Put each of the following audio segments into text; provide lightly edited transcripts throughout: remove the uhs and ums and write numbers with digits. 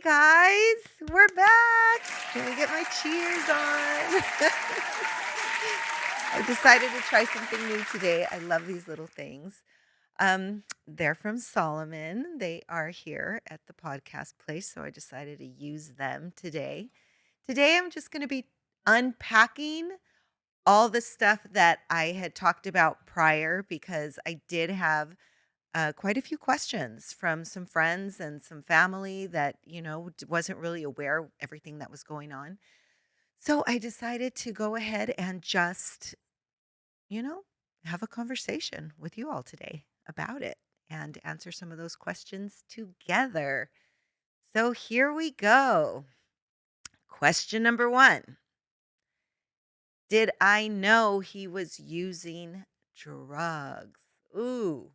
guys, we're back. Can we get my cheers on? I decided to try something new today. I love these little things. They're from Solomon. They are here at the podcast place, so I decided to use them today. Today, I'm just going to be unpacking all the stuff that I had talked about prior because I did have quite a few questions from some friends and some family that, wasn't really aware of everything that was going on. So I decided to go ahead and just, you know, have a conversation with you all today about it and answer some of those questions together. So here we go. Question number one. Did I know he was using drugs? Ooh.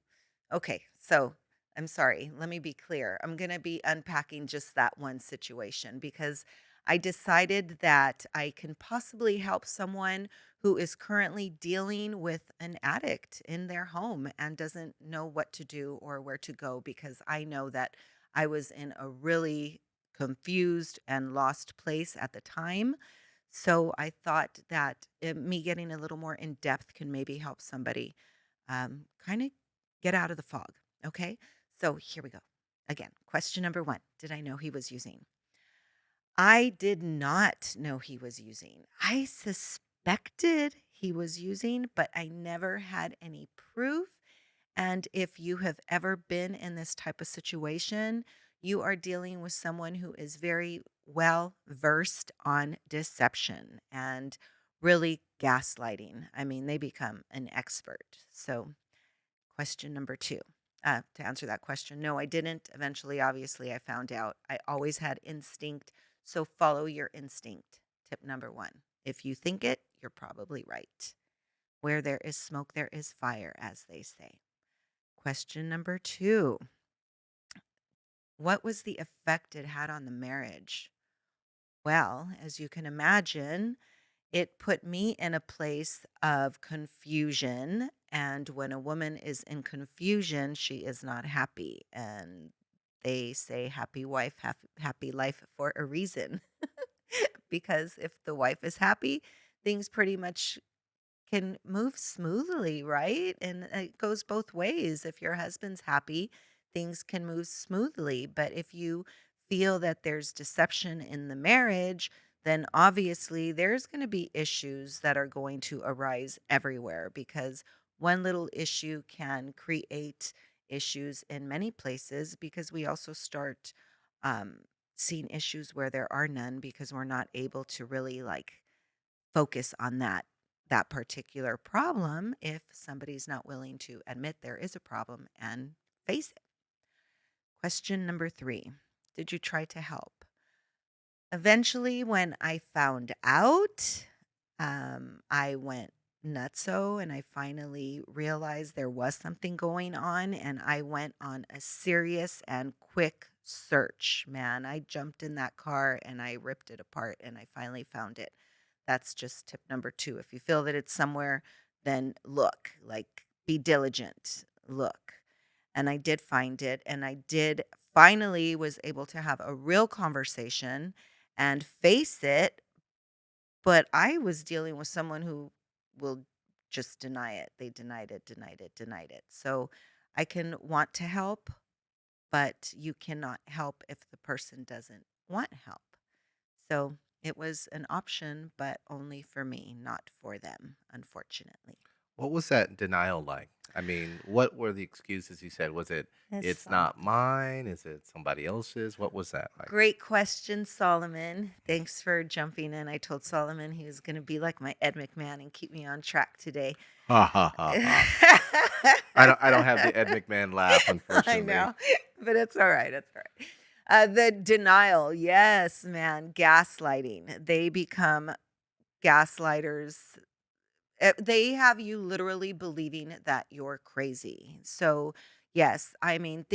Okay, so I'm sorry. Let me be clear. I'm going to be unpacking just that one situation because I decided that I can possibly help someone who is currently dealing with an addict in their home and doesn't know what to do or where to go because I know that I was in a really confused and lost place at the time. So I thought that me getting a little more in depth can maybe help somebody kind of get out of the fog. Okay. So here we go. Again, question number one. Did I know he was using? I did not know he was using. I suspected he was using, but I never had any proof. And if you have ever been in this type of situation, you are dealing with someone who is very well versed on deception and really gaslighting. I mean, they become an expert. So, question number two. To answer that question, no, I didn't. Eventually, obviously, I found out. I always had instinct. So, follow your instinct. Tip number one. If you think it, you're probably right. Where there is smoke, there is fire, as they say. Question number two. What was the effect it had on the marriage? Well, as you can imagine, it put me in a place of confusion. And when a woman is in confusion, she is not happy. And they say happy wife, happy life for a reason. Because if the wife is happy, things pretty much can move smoothly, right? And it goes both ways. If your husband's happy, things can move smoothly. But if you feel that there's deception in the marriage, then obviously there's going to be issues that are going to arise everywhere because one little issue can create issues in many places because we also start um, seeing issues where there are none because we're not able to really focus on that particular problem if somebody's not willing to admit there is a problem and face it. Question number three. Did you try to help? Eventually, when I found out, I went nutso and I finally realized there was something going on. And I went on a serious and quick search. Man, I jumped in that car and I ripped it apart and I finally found it. That's just tip number two. If you feel that it's somewhere, then look, be diligent, look. And I did find it. And I did finally was able to have a real conversation and face it. But I was dealing with someone who will just deny it. They denied it, denied it, denied it. So I can want to help, but you cannot help if the person doesn't want help. So it was an option, but only for me, not for them, unfortunately. What was that denial like? I mean, what were the excuses he said? Was it, Yes. "It's not mine"? Is it somebody else's? What was that like? Great question, Solomon. Thanks for jumping in. I told Solomon he was going to be like my Ed McMahon and keep me on track today. Ha ha ha ha. I don't have the Ed McMahon laugh, I unfortunately. know, but it's all right. It's all right. The denial. Yes, man. Gaslighting. They become gaslighters. They have you literally believing that you're crazy. So, yes, I mean,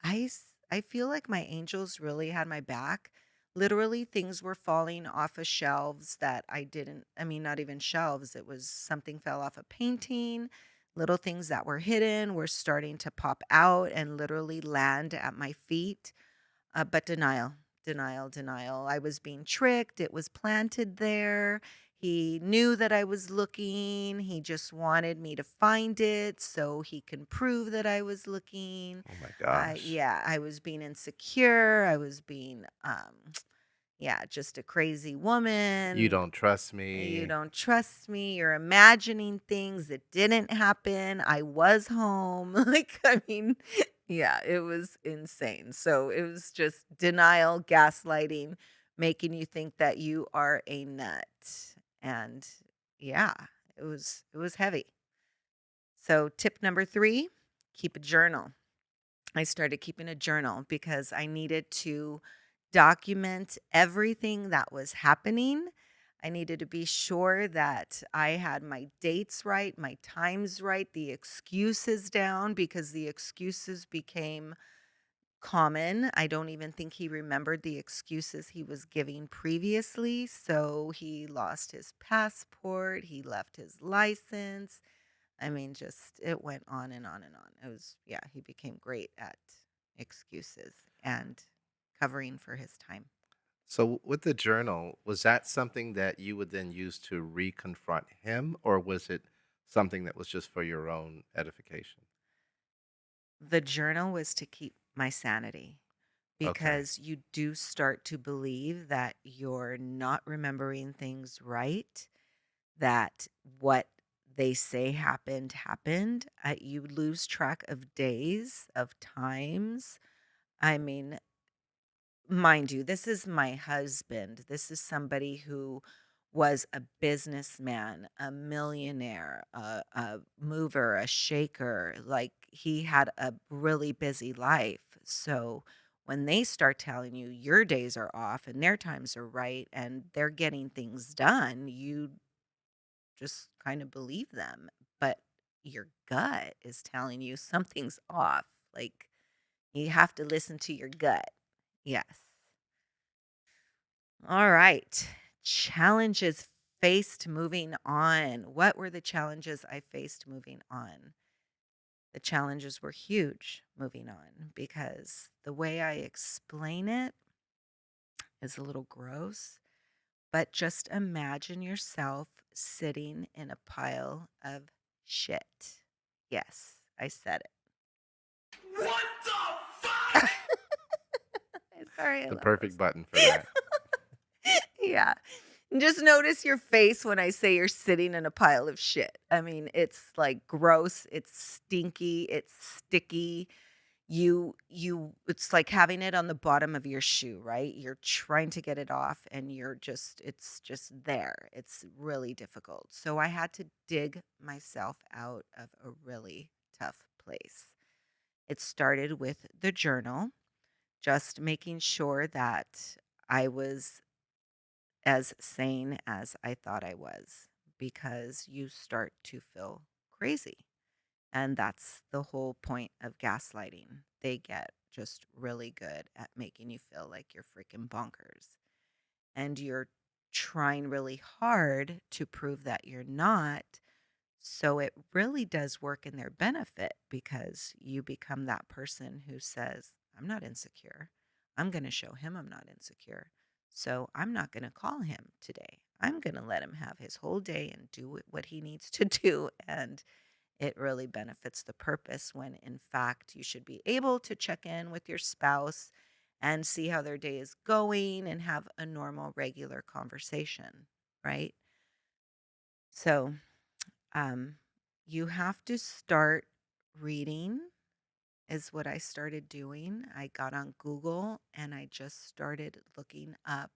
I feel like my angels really had my back. Literally, things were falling off of shelves that I didn't, I mean, not even shelves. It was something fell off a painting. Little things that were hidden were starting to pop out and literally land at my feet. But denial, denial, denial. I was being tricked. It was planted there. He knew that I was looking. He just wanted me to find it so he can prove that I was looking. Oh my gosh. Yeah, I was being insecure. I was being, yeah, just a crazy You woman. don't trust You me. don't trust me. You're imagining things that didn't happen. I was home. Like, I mean, yeah, it was insane. So it was just denial, gaslighting, making you think that you are a nut. And yeah, it was heavy. So tip number 3, keep a journal. I started keeping a journal because I needed to document everything that was happening. I needed to be sure that I had my dates right, my times right, the excuses down because the excuses became common. I don't even think he remembered the excuses he was giving previously. So he lost his passport, he left his license. I mean, just it went on and on and on. It was, yeah, he became great at excuses and covering for his time. So with the journal, was that something that you would then use to reconfront him, or was it something that was just for your own edification? The journal was to keep my sanity Okay. because you do start to believe that you're not remembering things right, that what they say happened happened. You lose track of days, of times. I mean, mind you, this is my husband. This is somebody who was a businessman, a millionaire, a mover, a shaker. Like he had a really busy life. So when they start telling you your days are off and their times are right and they're getting things done, you just kind of believe them. But your gut is telling you something's off. Like you have to listen to your gut. Yes. All right. Challenges faced moving on. What were the challenges I faced moving on? The challenges were huge moving on because the way I explain it is a little gross, but just imagine yourself sitting in a pile of shit. Yes, I said What the fuck? it. Sorry, I The love perfect those. button for that. Yeah. Just notice your face when I say you're sitting in a pile of shit. I mean, it's like gross, it's stinky, it's sticky. You it's like having it on the bottom of your shoe, right? You're trying to get it off and you're just it's just there. It's really difficult. So I had to dig myself out of a really tough place. It started with the journal, just making sure that I was as sane as I thought I was because you start to feel crazy. And that's the whole point of gaslighting. They get just really good at making you feel like you're freaking bonkers. And you're trying really hard to prove that you're not. So it really does work in their benefit because you become that person who says, I'm not insecure. I'm going to show him I'm not insecure. So I'm not going to call him today. I'm going to let him have his whole day and do what he needs to do. And it really benefits the purpose when, in fact, you should be able to check in with your spouse and see how their day is going and have a normal, regular conversation, right? So, um, you have to start reading, is what I started doing. I got on Google and I just started looking up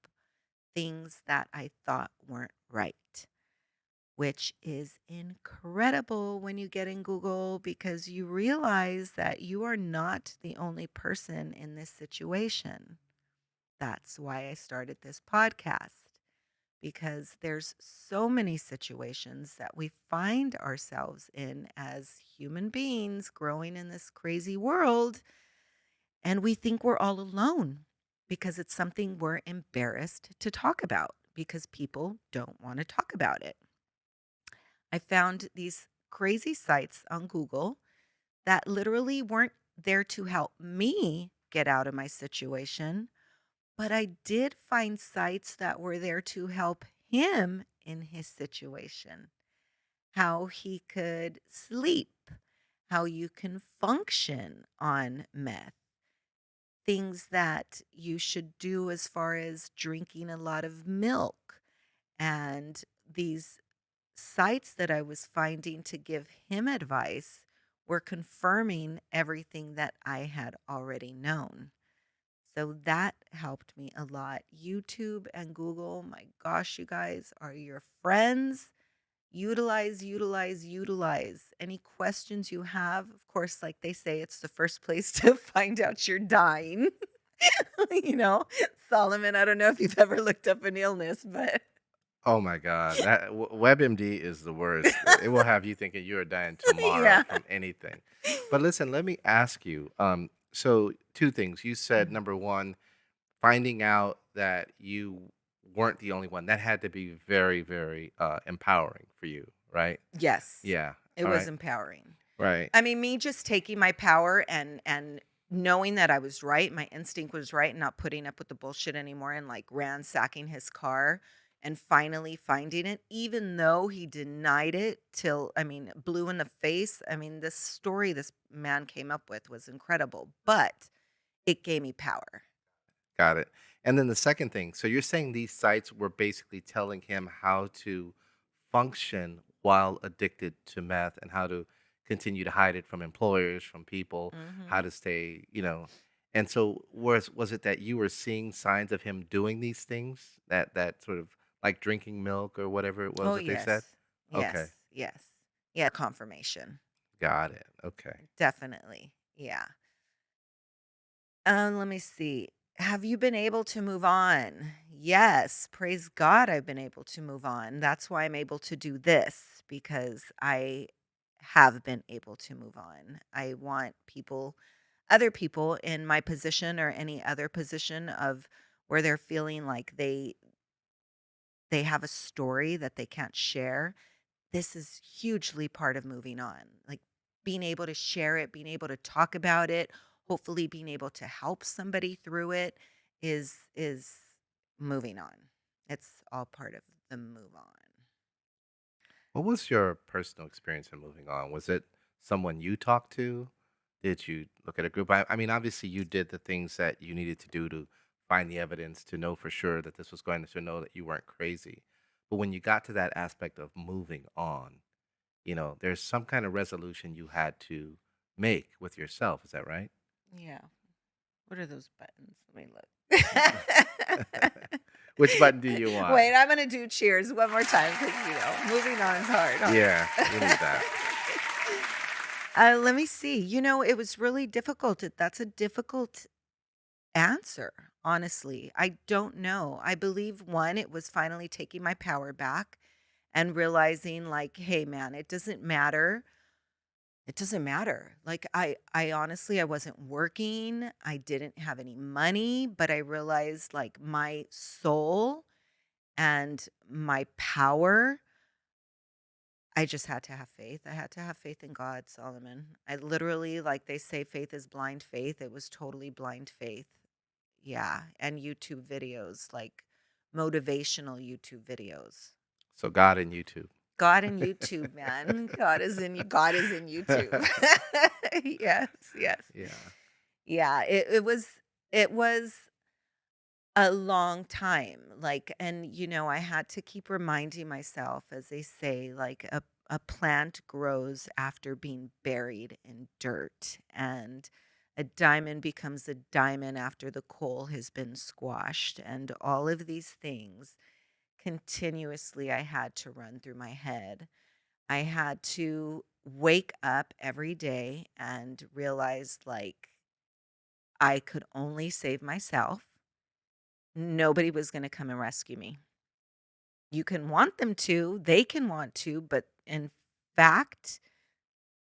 things that I thought weren't right, which is incredible when you get in Google because you realize that you are not the only person in this situation. That's why I started this podcast because there's so many situations that we find ourselves in as human beings growing in this crazy world and we think we're all alone because it's something we're embarrassed to talk about because people don't want to talk about it. I found these crazy sites on Google that literally weren't there to help me. get out of my situation, but I did find sites that were there to help him in his situation, how he could sleep, how you can function on meth, things that you should do as far as drinking a lot of milk. And these sites that I was finding to give him advice were confirming everything that I had already known. So that helped me a lot. YouTube and Google, my gosh, you guys are your friends. Utilize, utilize, utilize. Any questions you have, of course, like they say, it's the first place to find out you're dying. you know, Solomon, I don't know if you've ever looked up an illness, but Oh my God, that WebMD is the worst. It will have you thinking you're dying tomorrow yeah. from anything. But listen, let me ask you. So two things. You said Mhm. number one, finding out that you weren't the only one. That had to be very, very empowering for you, right? Yes, Yeah. it All was right. empowering. Right. I mean, me just taking my power and knowing that I was right, my instinct was right, and not putting up with the bullshit anymore and like ransacking his car and finally finding it, even though he denied it till, I mean, blue in the face. I mean, this story this man came up with was incredible, but it gave me power. Got it. And then the second thing, so you're saying these sites were basically telling him how to function while addicted to meth and how to continue to hide it from employers, from people, how Mhm. to stay, and so was it that you were seeing signs of him doing these things that sort of like drinking milk or whatever it was Oh, that they said? yes. Okay, Yes. Yes. Yeah, confirmation. got it. Okay. Definitely. Yeah. Let me see. Have you been able to move on? Yes, praise God, I've been able to move on. That's why I'm able to do this because I have been able to move on. I want people, other people in my position or any other position of where they're feeling like they have a story that they can't share. This is hugely part of moving on. Like being able to share it, being able to talk about it, hopefully being able to help somebody through it is moving on. It's all part of the move on. What was your personal experience in moving on? Was it someone you talked to? Did you look at a group? I mean, obviously, you did the things that you needed to do to find the evidence to know for sure that this was going to know that you weren't crazy. But when you got to that aspect of moving on, there's some kind of resolution you had to make with yourself. Is that right? Yeah. What are those buttons? Let me look. Which button do you want? Wait, I'm gonna do cheers one more time because moving on is hard, Yeah, we need that. huh? Let me see. It was really difficult. That's a difficult answer, honestly. I don't know. I believe one, it was finally taking my power back and realizing like, hey man, it doesn't matter. It doesn't matter. Like I honestly I wasn't working. I didn't have any money, but I realized like my soul and my power, I just had to have faith. I had to have faith in God, Solomon. I literally, like they say, faith is blind faith. It was totally blind faith. Yeah, and YouTube videos, like motivational YouTube videos. So God and YouTube. God in YouTube, man. God is in YouTube. Yes, yes. Yeah. Yeah, it was a long time. Like, and I had to keep reminding myself, as they say, like a plant grows after being buried in dirt, and a diamond becomes a diamond after the coal has been squashed, and all of these things continuously I had to run through my head. I had to wake up every day and realize like I could only save myself. Nobody was going to come and rescue me. You can want them to, they can want to, but in fact,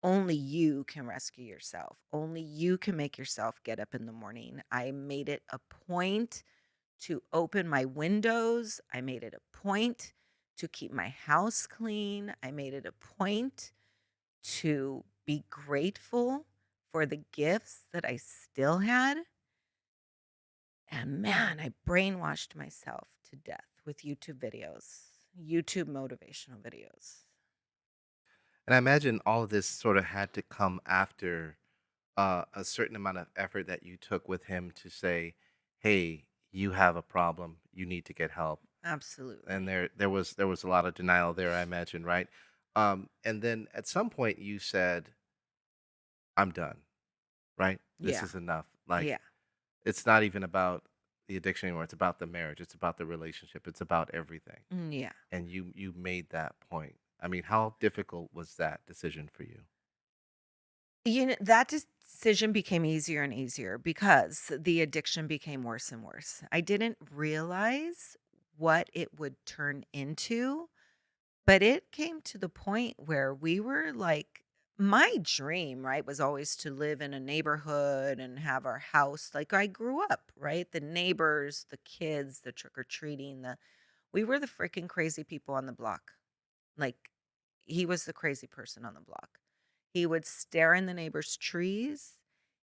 only you can rescue yourself. Only you can make yourself get up in the morning. I made it a point to open my windows. I made it a point to keep my house clean. I made it a point to be grateful for the gifts that I still had. And man, I brainwashed myself to death with YouTube videos, YouTube motivational videos. And I imagine all of this sort of had to come after a certain amount of effort that you took with him to say, "Hey, you have a problem. You need to get help." And Absolutely. there was a lot of denial there, I imagine, right? And then at some point you said, "I'm done." Right? This Yeah. is enough. Like Yeah. it's not even about the addiction anymore. It's about the marriage. It's about the relationship. It's about everything. Yeah. And you made that point. I mean, how difficult was that decision for you? That decision became easier and easier because the addiction became worse and worse. I didn't realize what it would turn into, but it came to the point where we were like, my dream, right, was always to live in a neighborhood and have our house like I grew up, right? The neighbors, the kids, the trick or treating, we were the freaking crazy people on the block. Like, he was the crazy person on the block. He would stare in the neighbors' trees.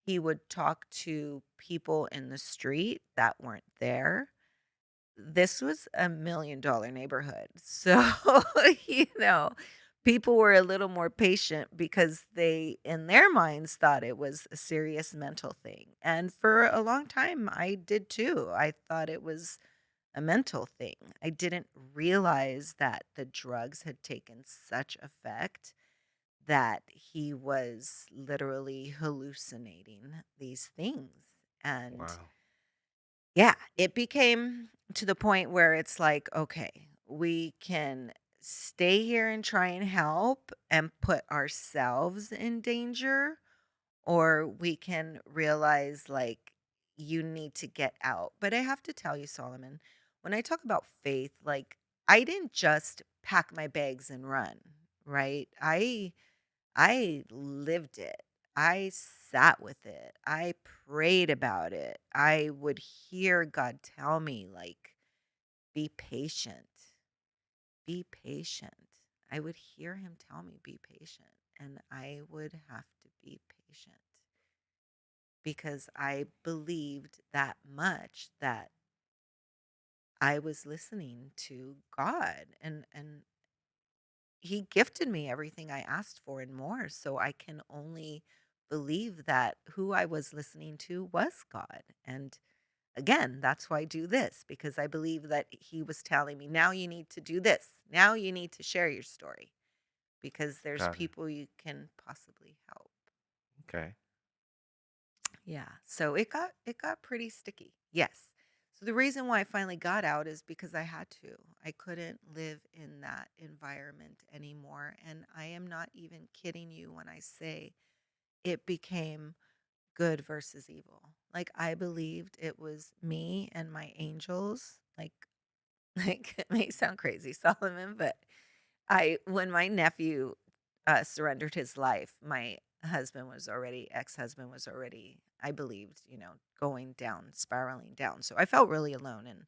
He would talk to people in the street that weren't there. This was a $1,000,000 neighborhood. So, you know, people were a little more patient because they, in their minds, thought it was a serious mental thing. And for a long time, I did too. I thought it was a mental thing. I didn't realize that the drugs had taken such effect that he was literally hallucinating these things. And Wow. yeah, it became to the point where it's like, okay, we can stay here and try and help and put ourselves in danger, or we can realize like you need to get out. But I have to tell you, Solomon, when I talk about faith, like I didn't just pack my bags and run, right? I lived it. I sat with it. I prayed about it. I would hear God tell me like be patient. Be patient. I would hear him tell me be patient, and I would have to be patient because I believed that much that I was listening to God and he gifted me everything I asked for and more. So I can only believe that who I was listening to was God. And again, that's why I do this because I believe that he was telling me, now you need to do this. Now you need to share your story because there's Got it. people you can possibly help. Okay. Yeah. So it got pretty sticky. Yes. So the reason why I finally got out is because I had to. I couldn't live in that environment anymore. And I am not even kidding you when I say it became good versus evil. Like I believed it was me and my angels. Like it may sound crazy, Solomon, but I when my nephew, surrendered his life, my ex-husband was already, I believed, going down, spiraling down. So I felt really alone and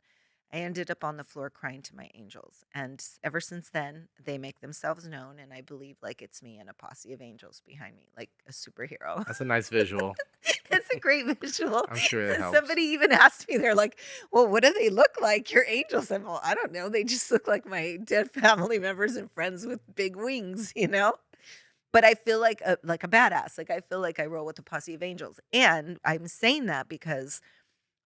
I ended up on the floor crying to my angels. And ever since then, they make themselves known and I believe like it's me and a posse of angels behind me, like a superhero. That's a nice visual. It's a great visual. I'm sure it helps. Somebody even asked me, they're like, "Well, what do they look like? Your angels?" I'm all, I don't know. They just look like my dead family members and friends with big wings, you know? But I feel like a badass. Like I feel like I roll with a posse of angels. And I'm saying that because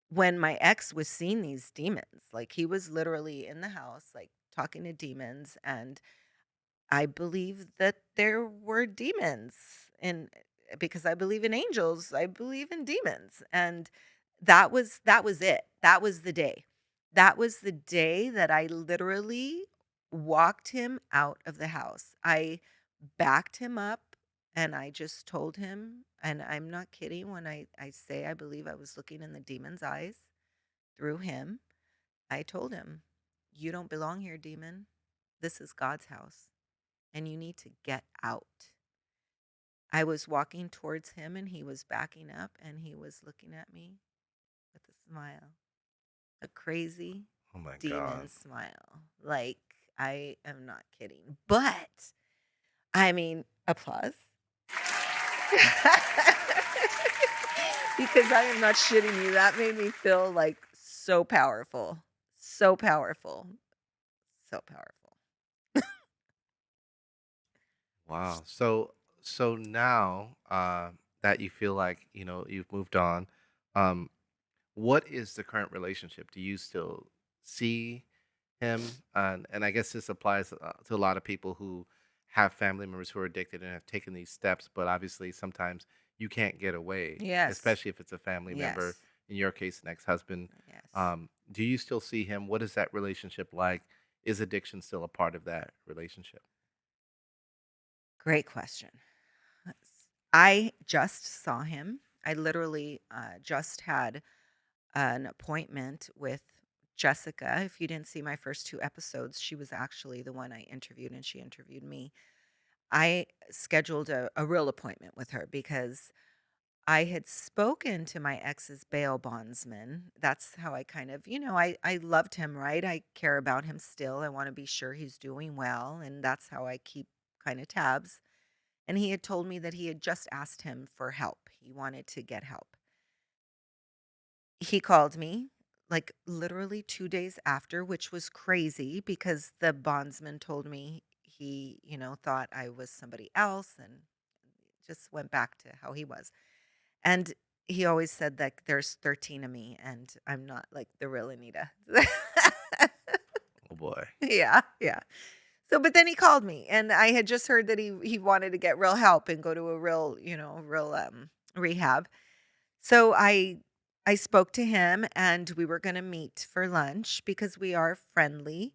when my ex was seeing these demons, like he was literally in the house, like talking to demons, and I believe that there were demons and because I believe in angels, I believe in demons. And that was it. That was the day. That was the day that I literally walked him out of the house. I backed him up and I just told him, and I'm not kidding when I say I believe I was looking in the demon's eyes through him. I told him, "You don't belong here, demon. This is God's house and you need to get out." I was walking towards him and he was backing up and he was looking at me with a smile, a crazy Oh my demon God. smile. Like, I am not kidding. But, I mean, applause. because I am not shitting you. That made me feel like so powerful. So powerful. So powerful. Wow. So now that you feel like, you've moved on, um what is the current relationship? Do you still see him? And I guess this applies to a lot of people who have family members who are addicted and have taken these steps, but obviously sometimes you can't get away, Yes. especially if it's a family member, Yes. in your case, an ex-husband. Yes. Do you still see him? What is that relationship like? Is addiction still a part of that relationship? Great question. I just saw him. I literally just had an appointment with Jessica. If you didn't see my first two episodes, she was actually the one I interviewed and she interviewed me. I scheduled a real appointment with her because I had spoken to my ex's bail bondsman. That's how I kind of, I loved him, right? I care about him still. I want to be sure he's doing well. And that's how I keep kind of tabs. And he had told me that he had just asked him for help. He wanted to get help. He called me like literally 2 days after, which was crazy because the bondsman told me he, thought I was somebody else and just went back to how he was. And he always said that there's 13 of me and I'm not like the real Anita. Oh boy. Yeah, yeah. So, but then he called me and I had just heard that he wanted to get real help and go to a real, real rehab. So I spoke to him and we were going to meet for lunch because we are friendly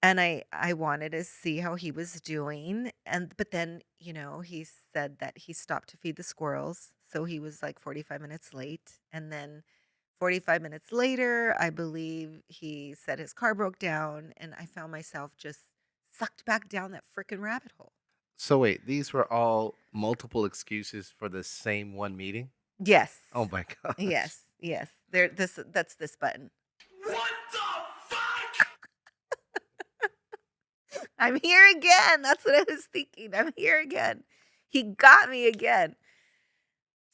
and I wanted to see how he was doing and but then, he said that he stopped to feed the squirrels. So he was like 45 minutes late and then 45 minutes later, I believe he said his car broke down and I found myself just sucked back down that freaking rabbit hole. So wait, these were all multiple excuses for the same one meeting? Yes. Oh my gosh. Yes. Yes. There that's this button. What the fuck? I'm here again. That's what I was thinking. I'm here again. He got me again.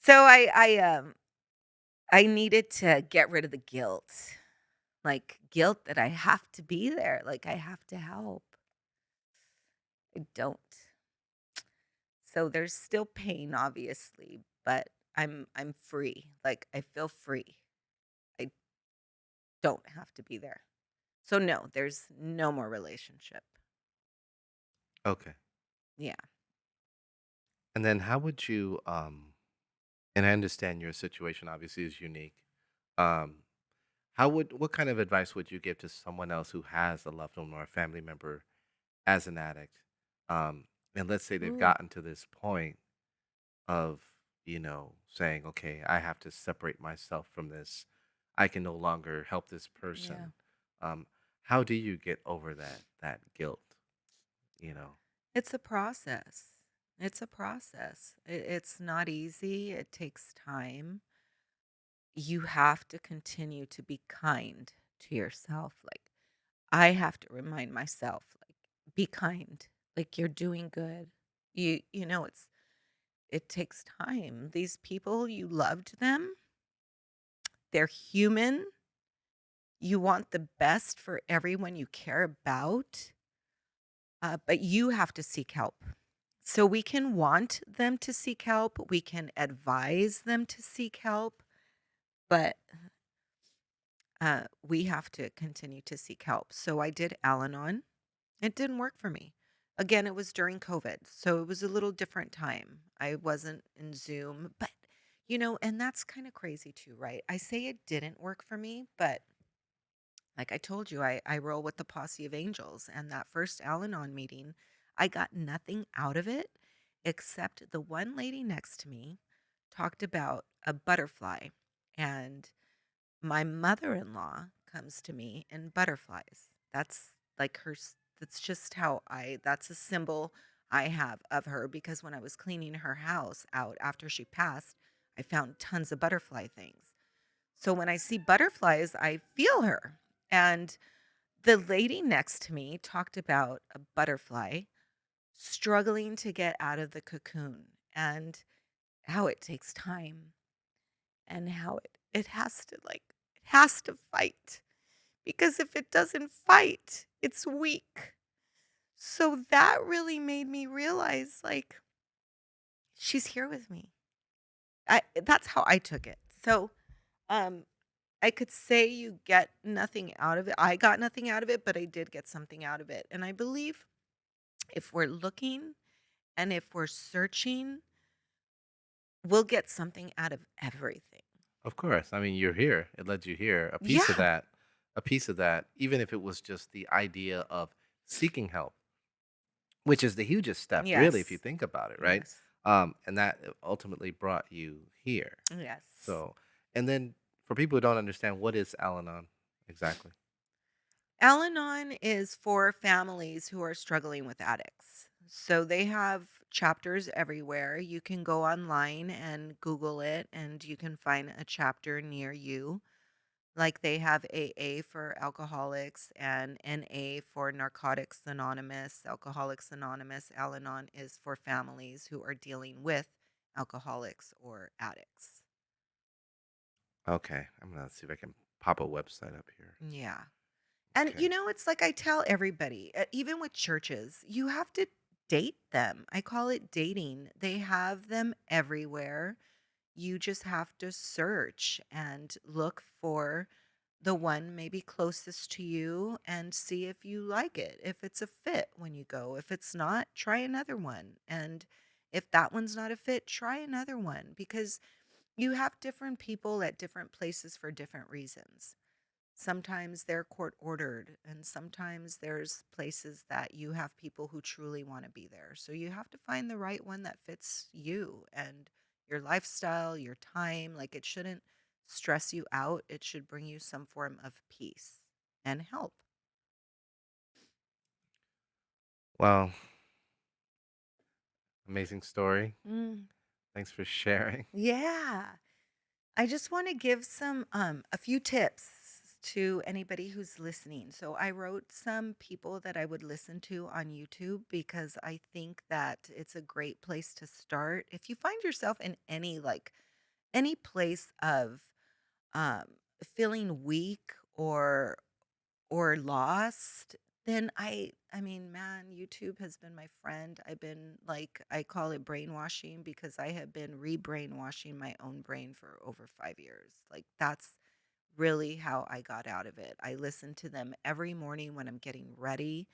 So I needed to get rid of the guilt. Like guilt that I have to be there. Like I have to help. I don't. So there's still pain obviously, but I'm free. Like I feel free. I don't have to be there. So no, there's no more relationship. Okay. Yeah. And then how would you and I understand your situation obviously is unique. Um what kind of advice would you give to someone else who has a loved one or a family member as an addict? Um and let's say they've Ooh, gotten to this point of, saying, "Okay, I have to separate myself from this. I can no longer help this yeah. person." Um how do you get over that guilt, you know? It's a process. It's a process. It's not easy. It takes time. You have to continue to be kind to yourself. Like, I have to remind myself, like, be kind. Like, you're doing good. It takes time. These people, you loved them. They're human. You want the best for everyone you care about. But you have to seek help. So we can want them to seek help, we can advise them to seek help, but we have to continue to seek help. So I did Al Anon. It didn't work for me. Again, it was during COVID, so it was a little different time. I wasn't in Zoom, but and that's kind of crazy too, right? I say it didn't work for me, but like I told you, I roll with the posse of angels. And that first Al Anon meeting, I got nothing out of it except the one lady next to me talked about a butterfly. And my mother in law comes to me in butterflies. That's like that's just how that's a symbol I have of her because when I was cleaning her house out after she passed, I found tons of butterfly things. So when I see butterflies, I feel her. And the lady next to me talked about a butterfly struggling to get out of the cocoon and how it takes time. and how it has to it has to fight, because if it doesn't fight, it's weak. So that really made me realize, she's here with me. That's how I took it. So, um, I could say you get nothing out of it. I got nothing out of it, but I did get something out of it. And I believe if we're looking and if we're searching, we'll get something out of everything. Of course. I mean, you're here. It led you here. Yeah. A piece of that, even if it was just the idea of seeking help, which is the hugest step, really, if you Yes. think about it, right? Yes. And that ultimately brought you here. Yes. So, and then for people who don't understand, what is Al Anon exactly? Al Anon is for families who are struggling with addicts. So they have chapters everywhere. You can go online and Google it, and you can find a chapter near you. Like they have AA for alcoholics and NA for Narcotics Anonymous, Alcoholics Anonymous. Al Anon is for families who are dealing with alcoholics or addicts. Okay, I'm gonna see if I can pop a website up here. Yeah. And, Okay. it's like I tell everybody, even with churches, you have to date them. I call it dating. They have them everywhere. You just have to search and look for the one maybe closest to you and see if you like it, if it's a fit when you go. If it's not, try another one. And if that one's not a fit, try another one, because you have different people at different places for different reasons. Sometimes they're court ordered, and sometimes there's places that you have people who truly want to be there. So you have to find the right one that fits you and your lifestyle, your time. Like, it shouldn't stress you out, it should bring you some form of peace and help. Well, amazing story. Mm, Thanks for sharing. yeah. I just want to give a few tips to anybody who's listening. So I wrote some people that I would listen to on YouTube, because I think that it's a great place to start. If you find yourself in any place of um feeling weak or lost, then I mean, man, YouTube has been my friend. I've been, I call it brainwashing, because I have been re-brainwashing my own brain for over 5 years. Like, that's really how I got out of it. I listen to them every morning when I'm getting ready.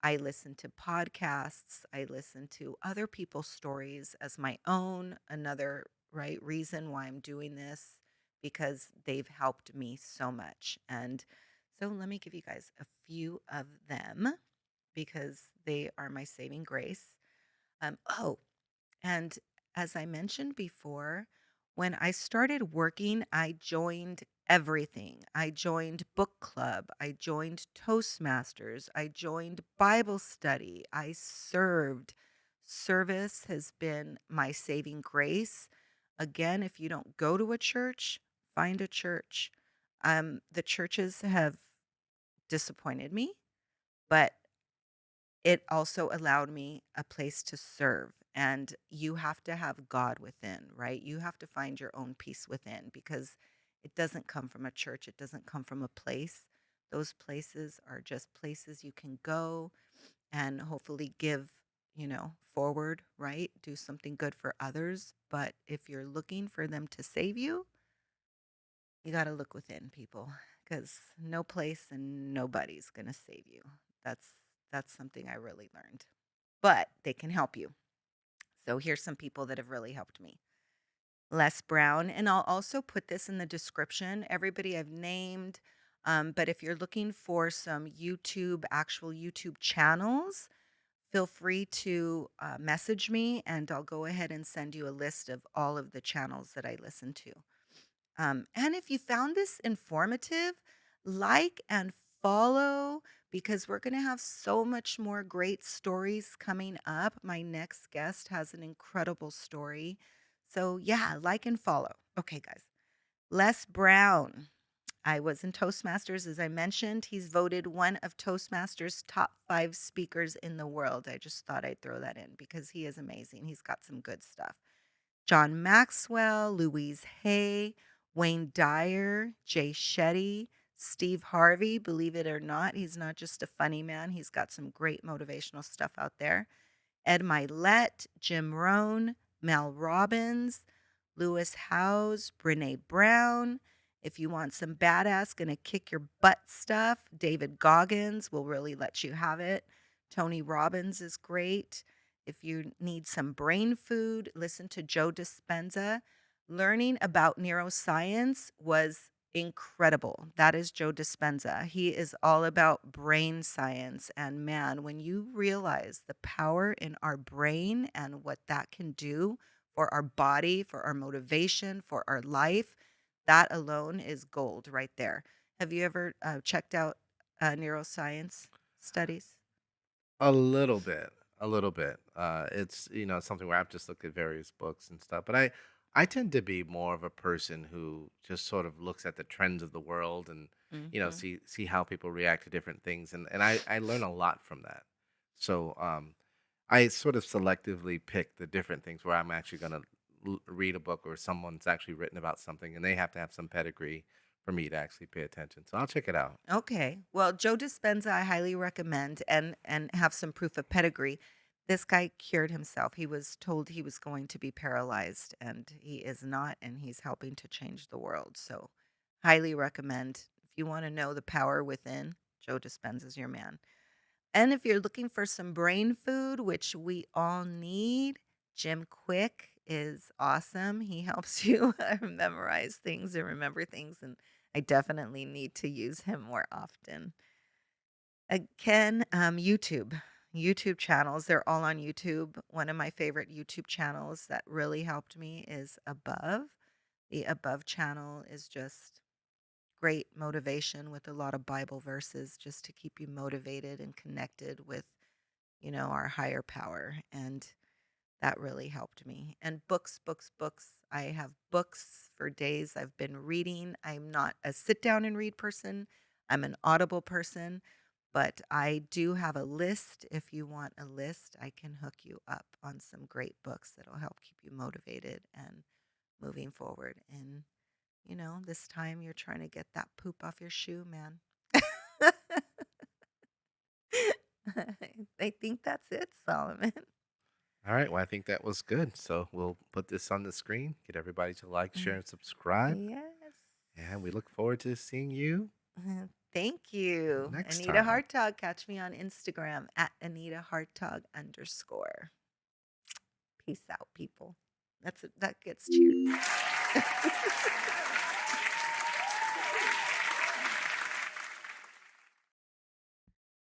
I listen to podcasts. I listen to other people's stories as my own. Another, right, reason why I'm doing this, because they've helped me so much. And so let me give you guys a few of them, because they are my saving grace. Oh, and as I mentioned before, when I started working, I joined everything. I joined book club, I joined Toastmasters, I joined Bible study, I served. Service has been my saving grace. Again, if you don't go to a church, find a church. The churches have disappointed me, but it also allowed me a place to serve. And you have to have God within, right? You have to find your own peace within, because it doesn't come from a church, it doesn't come from a place. Those places are just places you can go and hopefully give, forward, right? Do something good for others. But if you're looking for them to save you got to look within, people, because no place and nobody's going to save you. That's that's something I really learned. But they can help you. So here's some people that have really helped me. Les Brown, and I'll also put this in the description. Everybody I've named, but if you're looking for some actual YouTube channels, feel free to message me, and I'll go ahead and send you a list of all of the channels that I listen to. And if you found this informative, like and follow, because we're going to have so much more great stories coming up. My next guest has an incredible story. So, yeah, like and follow. Okay, guys. Les Brown. I was in Toastmasters, as I mentioned. He's voted one of Toastmasters' top 5 speakers in the world. I just thought I'd throw that in because he is amazing. He's got some good stuff. John Maxwell, Louise Hay, Wayne Dyer, Jay Shetty, Steve Harvey. Believe it or not, he's not just a funny man, he's got some great motivational stuff out there. Ed Milet, Jim Rohn, Mel Robbins, Lewis Howes, Brene Brown. If you want some badass, gonna kick your butt stuff, David Goggins will really let you have it. Tony Robbins is great. If you need some brain food, listen to Joe Dispenza. Learning about neuroscience was incredible. That is Joe Dispenza. He is all about brain science. And man, when you realize the power in our brain and what that can do for our body, for our motivation, for our life, that alone is gold right there. Have you ever checked out neuroscience studies? A little bit, a little bit. It's something where I've just looked at various books and stuff, but I tend to be more of a person who just sort of looks at the trends of the world and Hmm. see how people react to different things, and I learn a lot from that. So I sort of selectively pick the different things where I'm actually going to read a book or someone's actually written about something, and they have to have some pedigree for me to actually pay attention. So I'll check it out. Okay. Well, Joe Dispenza, I highly recommend and have some proof of pedigree. This guy cured himself. He was told he was going to be paralyzed, and he is not, and he's helping to change the world. So, highly recommend. If you want to know the power within, Joe Dispenza is your man. And if you're looking for some brain food, which we all need, Jim Quick is awesome. He helps you memorize things and remember things, and I definitely need to use him more often. Again, YouTube channels. They're all on YouTube. One of my favorite YouTube channels that really helped me is Above. The Above channel is just great motivation with a lot of Bible verses just to keep you motivated and connected with, our higher power. And that really helped me. And books, books, books. I have books for days I've been reading. I'm not a sit down and read person, I'm an audible person, but I do have a list. If you want a list, I can hook you up on some great books that'll help keep you motivated and moving forward. And, this time you're trying to get that poop off your shoe, man. I think that's it, Solomon. All right. Well, I think that was good. So we'll put this on the screen, get everybody to like, share, and subscribe. Yes. And we look forward to seeing you Thank you. next Anita time. Hartog. Catch me on Instagram at Anita Hartog _ Peace out, people. That gets cheers.